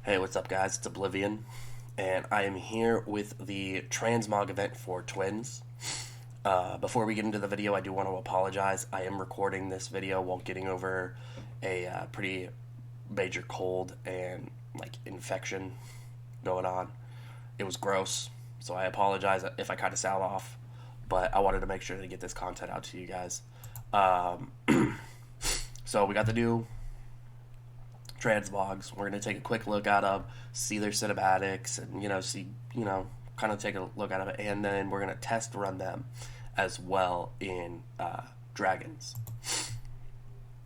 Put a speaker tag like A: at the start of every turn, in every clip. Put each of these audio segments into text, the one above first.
A: Hey, what's up, guys? It's Oblivion, and I am here with the Transmog event for Twins. Before we get into the video, I do want to apologize. I am recording this video while getting over a pretty major cold and infection going on. It was gross, so I apologize if I kind of sound off, but I wanted to make sure to get this content out to you guys. So we got the new Transmogs. We're going to take a quick look at them, see their cinematics, and kind of take a look at them, and then we're going to test run them as well in Dragons.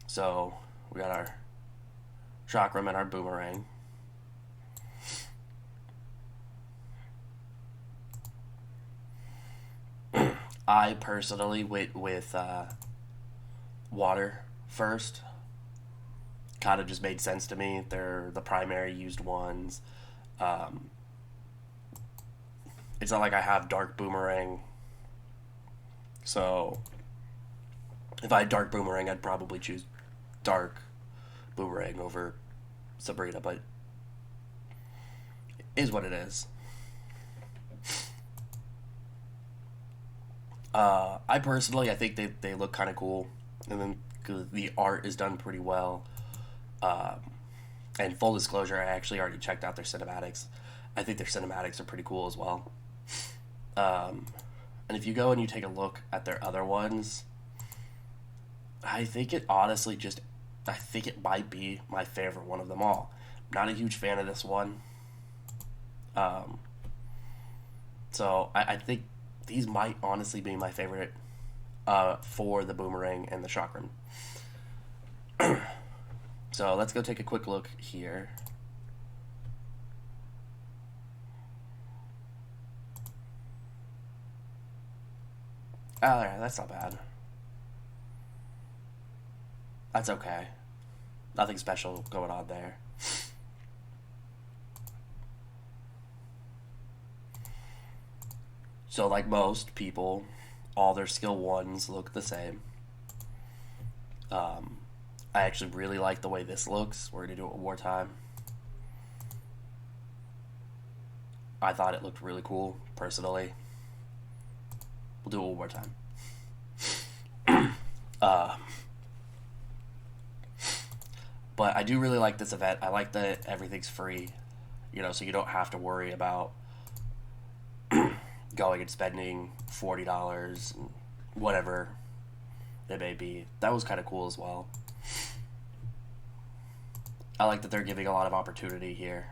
A: So we got our Chakram and our Boomerang. I personally went with water first. Kind of just made sense to me. They're the primary used ones. It's not like I have Dark Boomerang. So if I had Dark Boomerang, I'd probably choose Dark Boomerang over Sabrina, but it is what it is. I personally, I think they look kind of cool, and then the art is done pretty well. And full disclosure, I actually already checked out their cinematics. I think their cinematics are pretty cool as well. And if you go and you take a look at their other ones, I think it might be my favorite one of them all. Not a huge fan of this one. So I think these might honestly be my favorite for the Boomerang and the Chakram. So let's go take a quick look here. Oh, yeah, that's not bad. That's okay. Nothing special going on there. So like most people, all their skill ones look the same. I actually really like the way this looks. We're going to do it one more time. I thought it looked really cool, personally. We'll do it one more time. But I do really like this event. I like that everything's free, so you don't have to worry about going and spending $40, whatever it may be. That was kind of cool as well. I like that they're giving a lot of opportunity here.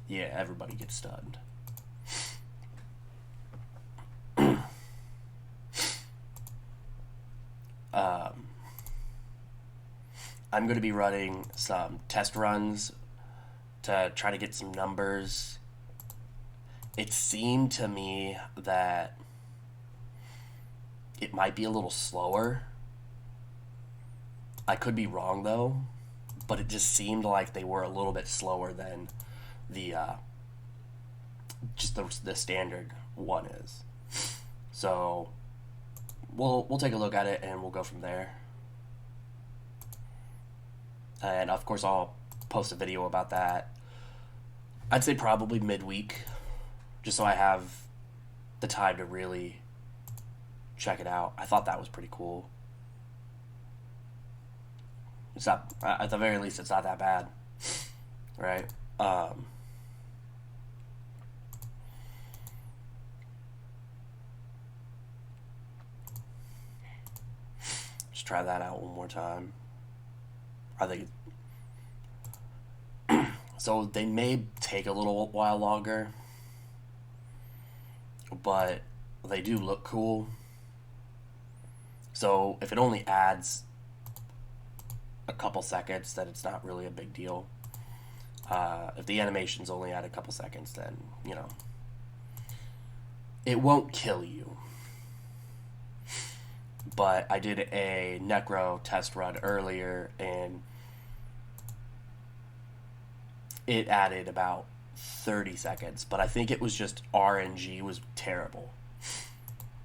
A: Yeah, everybody gets stunned. I'm going to be running some test runs to try to get some numbers. It seemed to me that it might be a little slower. I could be wrong though, but it just seemed like they were a little bit slower than the the standard one is. So we'll take a look at it and we'll go from there. And of course, I'll post a video about that. I'd say probably midweek, just so I have the time to really check it out. I thought that was pretty cool. It's not, at the very least, it's not that bad, right? Just try that out one more time. I think so. They may take a little while longer, but they do look cool. So if it only adds a couple seconds, then it's not really a big deal. If the animations only add a couple seconds, then it won't kill you. But I did a Necro test run earlier, and it added about 30 seconds, but I think it was just RNG was terrible.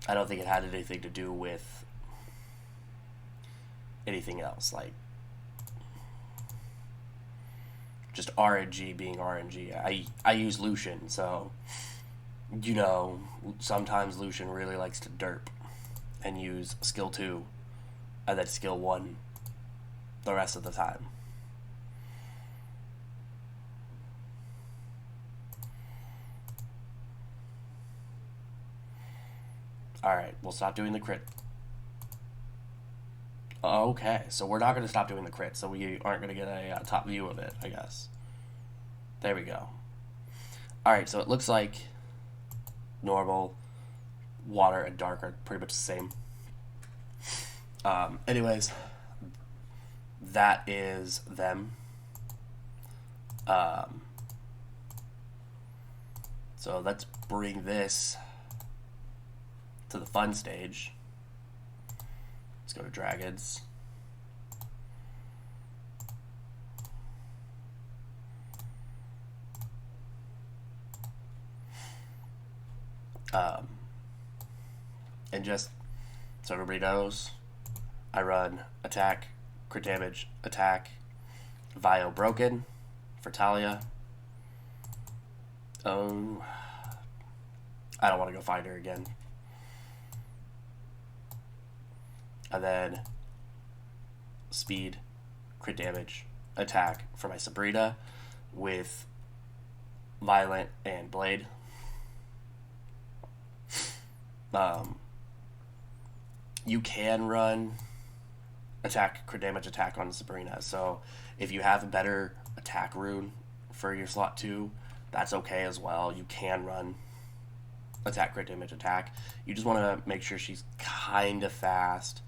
A: I don't think it had anything to do with anything else, like just RNG being RNG. I use Lucian, so you know, sometimes Lucian really likes to derp and use skill 2 and then skill 1 the rest of the time. Alright, we'll stop doing the crit. Okay, so we're not going to stop doing the crit, so we aren't going to get a top view of it, I guess. There we go. Alright, so it looks like normal, water, and dark are pretty much the same. Anyways, that is them. So let's bring this to the fun stage. Let's go to dragons. And just so everybody knows, I run attack, crit damage, attack, Vio broken for Talia. I don't want to go find her again. And then speed, crit damage, attack for my Sabrina with Violent and Blade. You can run attack, crit damage, attack on Sabrina. So if you have a better attack rune for your slot 2, that's okay as well. You can run attack, crit damage, attack. You just want to make sure she's kind of fast.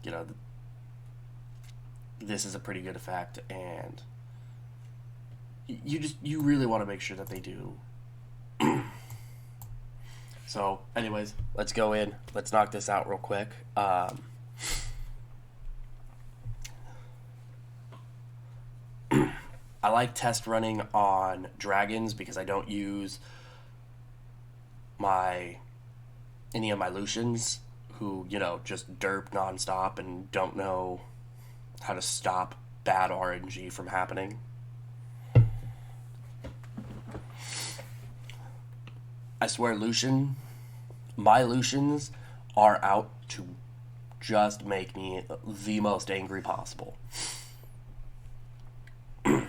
A: You know, this is a pretty good effect, and you really want to make sure that they do. So, anyways, let's go in. Let's knock this out real quick. I like test running on dragons because I don't use any of my Lucians who, you know, just derp nonstop and don't know how to stop bad RNG from happening. I swear my Lucians are out to just make me the most angry possible. Because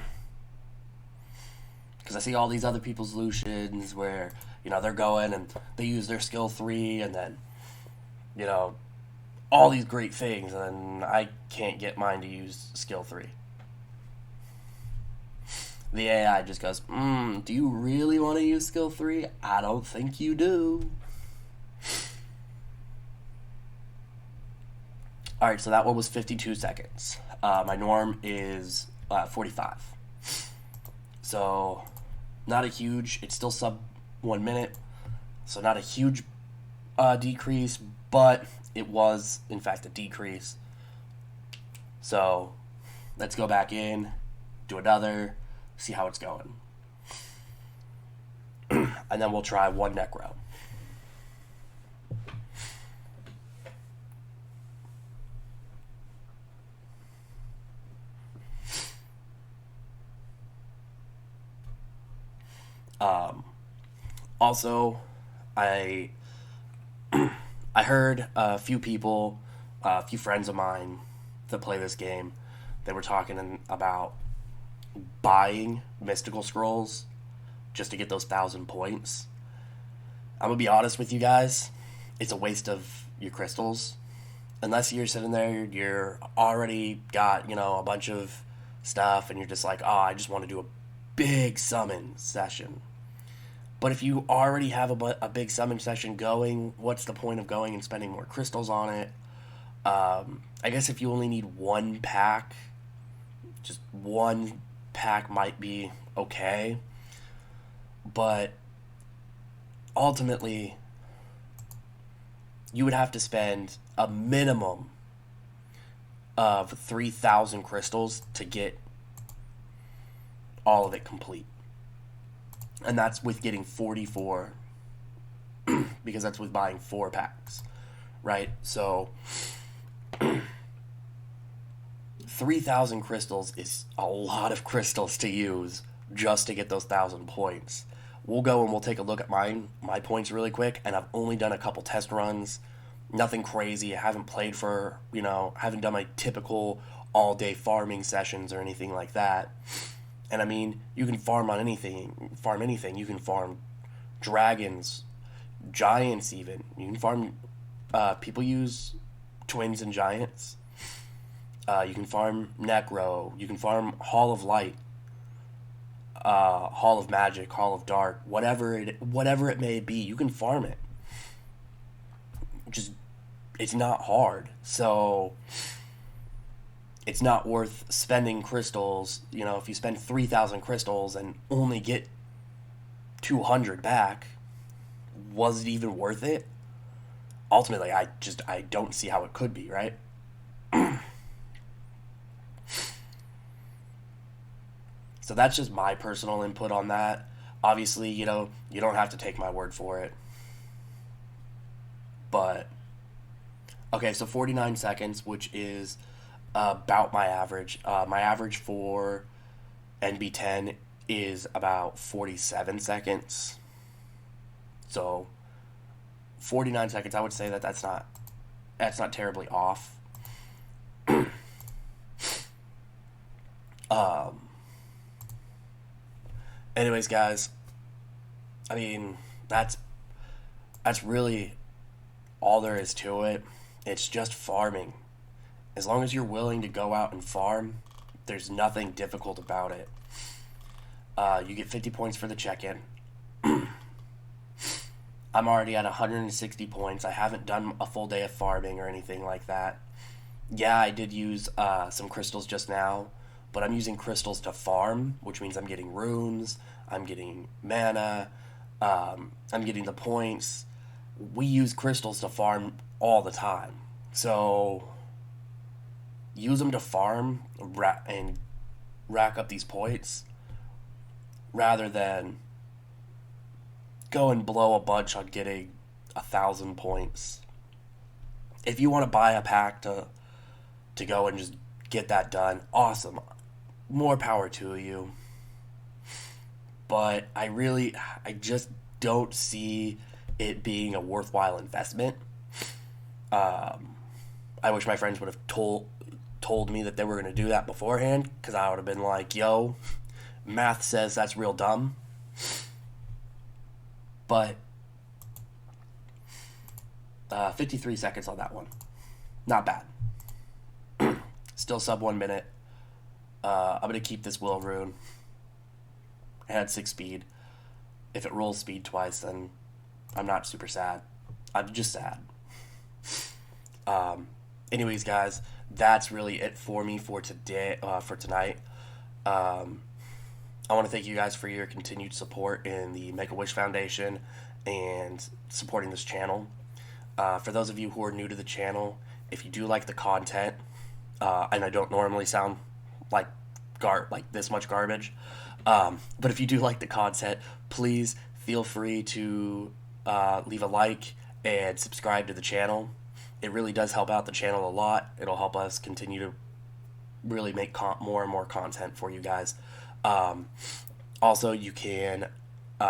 A: I see all these other people's Lucians where, you know, they're going and they use their skill 3 and then, you know, all these great things, and I can't get mine to use skill 3. The AI just goes, do you really want to use skill 3? I don't think you do. Alright, so that one was 52 seconds. My norm is 45. So, not a huge, it's still sub 1 minute, so not a huge decrease, but it was, in fact, a decrease. So, let's go back in, do another, see how it's going. And then we'll try one necro. Also, I heard a few people, a few friends of mine that play this game, they were talking about buying mystical scrolls just to get those 1,000 points. I'm gonna be honest with you guys, it's a waste of your crystals. Unless you're sitting there, you're already got, you know, a bunch of stuff and you're just like, oh, I just want to do a big summon session. But if you already have a big summon session going, what's the point of going and spending more crystals on it? I guess if you only need one pack, just one pack might be okay. But ultimately, you would have to spend a minimum of 3,000 crystals to get all of it complete. And that's with getting 44 because that's with buying 4 packs, right? So 3,000 crystals is a lot of crystals to use just to get those 1,000 points. We'll go and we'll take a look at my points really quick, and I've only done a couple test runs. Nothing crazy. I haven't played for, I haven't done my typical all-day farming sessions or anything like that. And I mean, you can farm anything. You can farm dragons, giants even. You can farm, people use twins and giants. You can farm Necro. You can farm Hall of Light, Hall of Magic, Hall of Dark, whatever it may be. You can farm it. Just, it's not hard. So it's not worth spending crystals. If you spend 3,000 crystals and only get 200 back, was it even worth it? Ultimately, I don't see how it could be, right? So that's just my personal input on that. Obviously, you don't have to take my word for it. But, okay, so 49 seconds, which is about my average. My average for NB10 is about 47 seconds. So 49 seconds, I would say that's not terribly off. Anyways, guys, I mean, that's really all there is to it. It's just farming. As long as you're willing to go out and farm, there's nothing difficult about it. You get 50 points for the check-in. I'm already at 160 points. I haven't done a full day of farming or anything like that. Yeah, I did use some crystals just now, but I'm using crystals to farm, which means I'm getting runes, I'm getting mana, I'm getting the points. We use crystals to farm all the time. So use them to farm and rack up these points rather than go and blow a bunch on getting 1,000 points. If you want to buy a pack to go and just get that done, awesome. More power to you. But I just don't see it being a worthwhile investment. I wish my friends would have told me that they were going to do that beforehand, because I would have been like, yo, math says that's real dumb. But 53 seconds on that one. Not bad. Still sub 1 minute. I'm going to keep this Will Rune. I had 6 speed. If it rolls speed twice, then I'm not super sad. I'm just sad. Anyways, guys, that's really it for me for today, for tonight. I want to thank you guys for your continued support in the Make-A-Wish Foundation and supporting this channel. For those of you who are new to the channel, if you do like the content, and I don't normally sound like this much garbage, but if you do like the content, please feel free to leave a like and subscribe to the channel. It really does help out the channel a lot. It'll help us continue to really make more and more content for you guys. Also, you can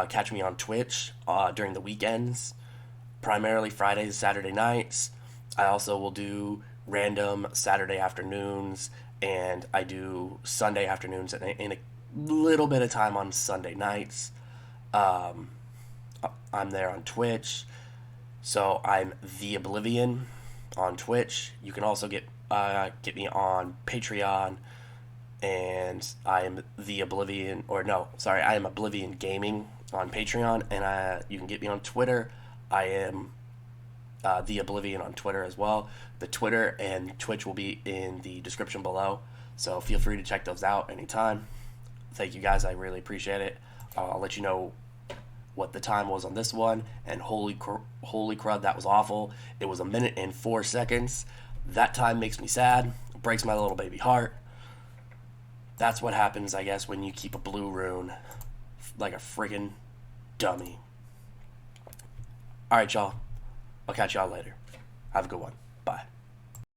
A: catch me on Twitch during the weekends, primarily Fridays, Saturday nights. I also will do random Saturday afternoons, and I do Sunday afternoons and a little bit of time on Sunday nights. I'm there on Twitch, so I'm The Oblivion on Twitch. You can also get me on Patreon, and I am The Oblivion, I am Oblivion Gaming on Patreon, and you can get me on Twitter. I am The Oblivion on Twitter as well. The Twitter and Twitch will be in the description below, so feel free to check those out anytime. Thank you guys, I really appreciate it. I'll let you know what the time was on this one, and holy crud, that was awful. It was 1 minute and 4 seconds. That time makes me sad. It breaks my little baby heart. That's what happens, I guess, when you keep a blue rune like a friggin' dummy. All right, y'all. I'll catch y'all later. Have a good one. Bye.